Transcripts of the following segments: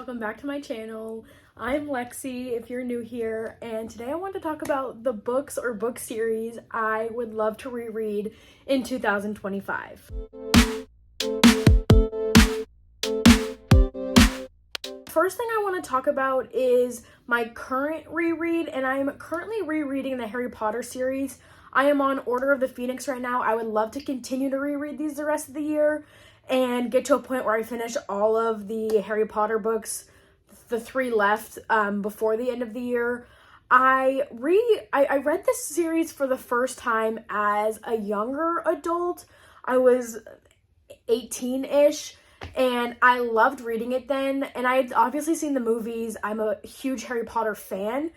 welcome back to my channel. I'm Lexi if you're new here, and today I want to talk about the books or book series I would love to reread in 2025. First thing I want to talk about is my current reread, and I am currently rereading the Harry Potter series. I am on Order of the Phoenix right now. I would love to continue to reread these the rest of the year and get to a point where I finish all of the Harry Potter books, the 3 left, before the end of the year. I read this series for the first time as a younger adult. I was 18-ish, and I loved reading it then, and I had obviously seen the movies. I'm a huge Harry Potter fan,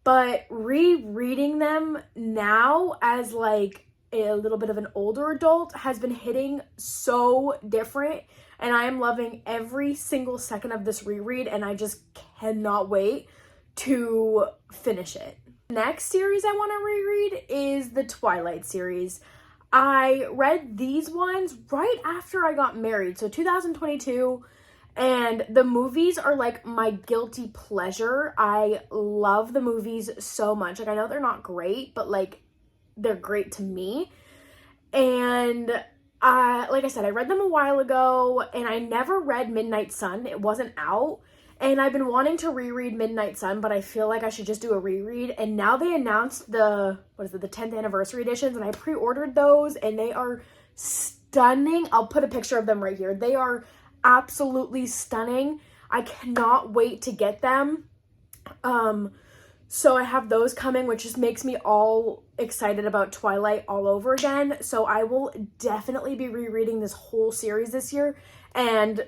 but rereading them now as like a little bit of an older adult has been hitting so different, and I am loving every single second of this reread, and I just cannot wait to finish it. Next series I want to reread is the Twilight series. I read these ones right after I got married, so 2022, and the movies are like my guilty pleasure. I love the movies so much. Like, I know they're not great, but like they're great to me. And like I said, I read them a while ago, and I never read Midnight Sun. It wasn't out, and I've been wanting to reread Midnight Sun, but I feel like I should just do a reread. And now they announced the 10th anniversary editions, and I pre-ordered those, and they are stunning. I'll put a picture of them right here. They are absolutely stunning. I cannot wait to get them. So I have those coming, which just makes me all excited about Twilight all over again. So I will definitely be rereading this whole series this year and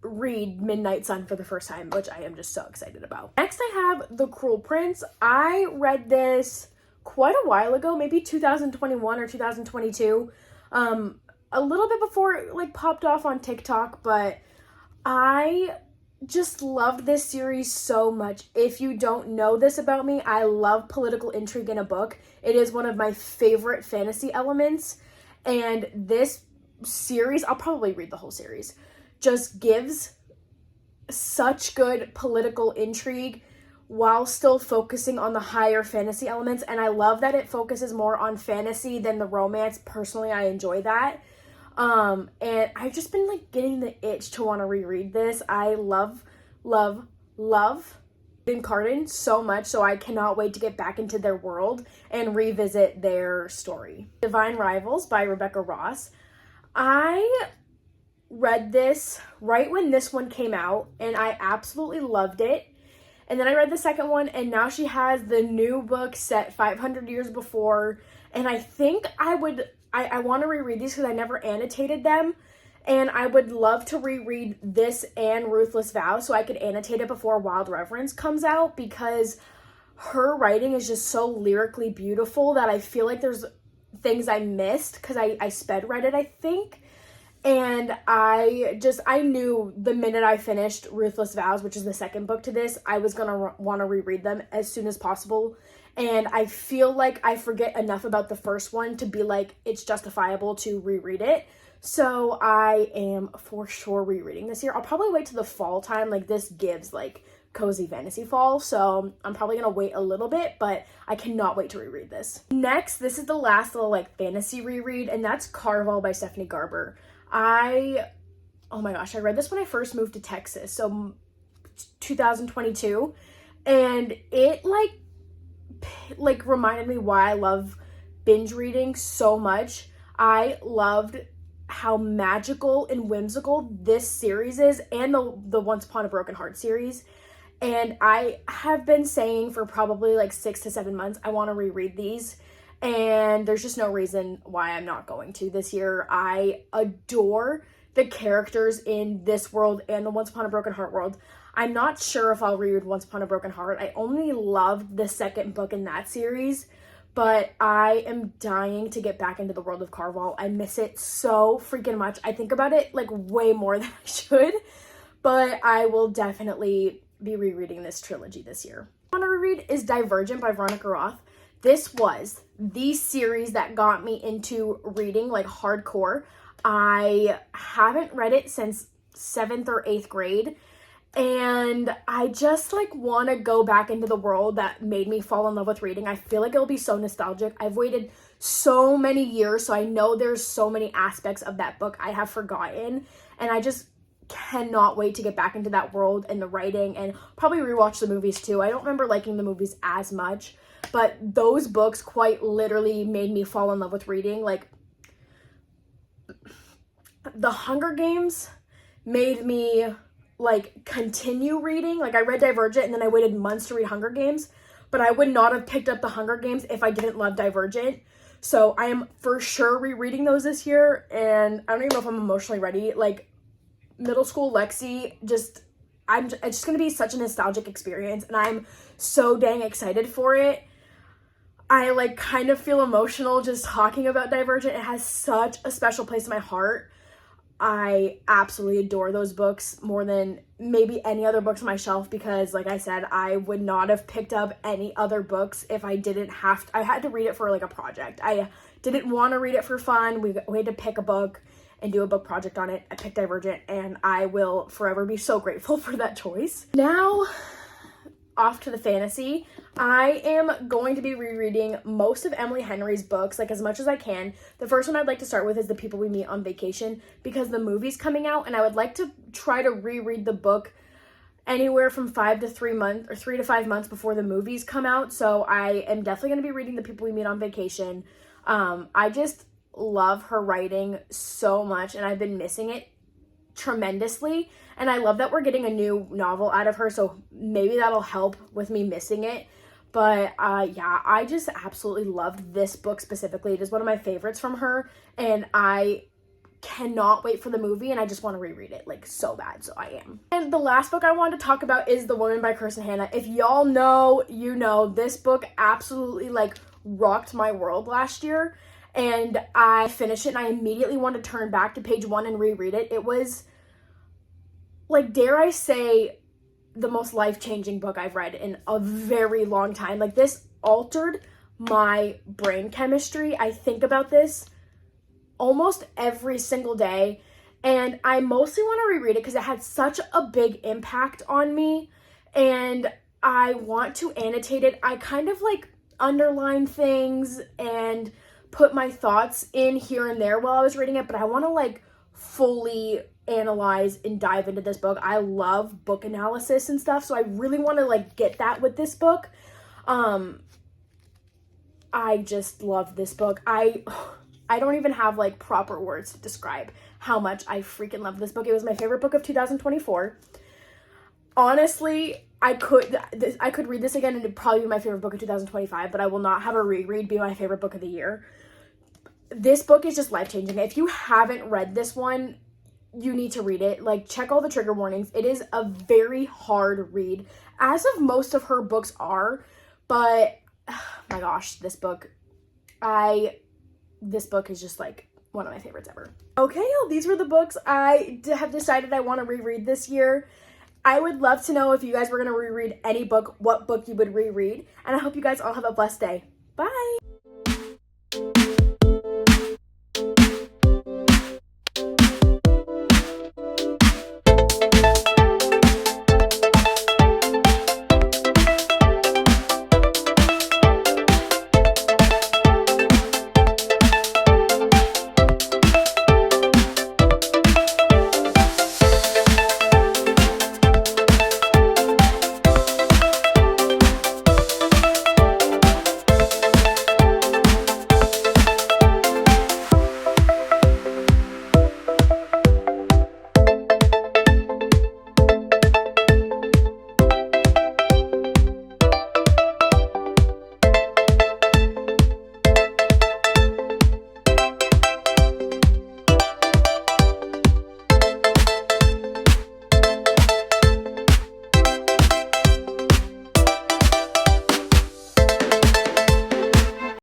read Midnight Sun for the first time, which I am just so excited about. Next, I have The Cruel Prince. I read this quite a while ago, maybe 2021 or 2022. A little bit before it like popped off on TikTok, but I just loved this series so much. If you don't know this about me, I love political intrigue in a book. It is one of my favorite fantasy elements, and this series, I'll probably read the whole series, just gives such good political intrigue while still focusing on the higher fantasy elements. And I love that it focuses more on fantasy than the romance. Personally, I enjoy that. And I've just been like getting the itch to want to reread this. I love Ben Cardin so much, so I cannot wait to get back into their world and revisit their story. Divine Rivals by Rebecca Ross. I read this right when this one came out, and I absolutely loved it. And then I read the second one, and now she has the new book set 500 years before, and I think I want to reread these because I never annotated them, and I would love to reread this and Ruthless Vow so I could annotate it before Wild Reverence comes out, because her writing is just so lyrically beautiful that I feel like there's things I missed because I sped read it, I think. And I knew the minute I finished Ruthless Vows, which is the second book to this, I was going to want to reread them as soon as possible. And I feel like I forget enough about the first one to be like, it's justifiable to reread it. So I am for sure rereading this year. I'll probably wait till the fall time. Like, this gives like cozy fantasy fall. So I'm probably going to wait a little bit, but I cannot wait to reread this. Next, this is the last little like fantasy reread, and that's Carval by Stephanie Garber. Oh my gosh, I read this when I first moved to Texas, so 2022, and it like reminded me why I love binge reading so much. I loved how magical and whimsical this series is, and the Once Upon a Broken Heart series. And I have been saying for probably like 6 to 7 months, I want to reread these. And there's just no reason why I'm not going to this year. I adore the characters in this world and the Once Upon a Broken Heart world. I'm not sure if I'll reread Once Upon a Broken Heart. I only loved the second book in that series, but I am dying to get back into the world of Carval. I miss it so freaking much. I think about it like way more than I should, but I will definitely be rereading this trilogy this year. What I want to reread is Divergent by Veronica Roth. This was the series that got me into reading like hardcore. I haven't read it since 7th or 8th grade, and I just like want to go back into the world that made me fall in love with reading. I feel like it'll be so nostalgic. I've waited so many years, so I know there's so many aspects of that book I have forgotten, and I just cannot wait to get back into that world and the writing, and probably rewatch the movies too. I don't remember liking the movies as much, but those books quite literally made me fall in love with reading. Like, The Hunger Games made me like continue reading. Like, I read Divergent and then I waited months to read Hunger Games, but I would not have picked up The Hunger Games if I didn't love Divergent. So I am for sure rereading those this year, and I don't even know if I'm emotionally ready. Like, middle school Lexi, it's just gonna be such a nostalgic experience, and I'm so dang excited for it. I like kind of feel emotional just talking about Divergent. It has such a special place in my heart. I absolutely adore those books more than maybe any other books on my shelf, because like I said, I would not have picked up any other books if I didn't have to. I had to read it for like a project. I didn't want to read it for fun. We had to pick a book and do a book project on it. I picked Divergent, and I will forever be so grateful for that choice. Now, off to the fantasy. I am going to be rereading most of Emily Henry's books, like as much as I can. The first one I'd like to start with is The People We Meet on Vacation, because the movie's coming out, and I would like to try to reread the book anywhere from 3 to 5 months before the movies come out. So I am definitely going to be reading The People We Meet on Vacation. I just love her writing so much, and I've been missing it tremendously, and I love that we're getting a new novel out of her, so maybe that'll help with me missing it. But yeah, I just absolutely loved this book specifically. It is one of my favorites from her, and I cannot wait for the movie, and I just want to reread it like so bad, so I am. And the last book I wanted to talk about is The Woman by Kirsten Hanna. If y'all know, you know, this book absolutely like rocked my world last year, and I finished it and I immediately wanted to turn back to page 1 and reread it. It was, like, dare I say, the most life-changing book I've read in a very long time. Like, this altered my brain chemistry. I think about this almost every single day, and I mostly want to reread it because it had such a big impact on me, and I want to annotate it. I kind of like underline things and put my thoughts in here and there while I was reading it, but I want to like fully analyze and dive into this book. I love book analysis and stuff, so I really want to like get that with this book. I just love this book. I don't even have like proper words to describe how much I freaking love this book. It was my favorite book of 2024. Honestly, I could read this again and it'd probably be my favorite book of 2025, but I will not have a reread be my favorite book of the year. This book is just life-changing. If you haven't read this one, you need to read it. Like, check all the trigger warnings. It is a very hard read, as of most of her books are, but my gosh, this book is just like one of my favorites ever. Okay, y'all, these were the books I have decided I want to reread this year. I would love to know if you guys were going to reread any book, what book you would reread, and I hope you guys all have a blessed day. Bye!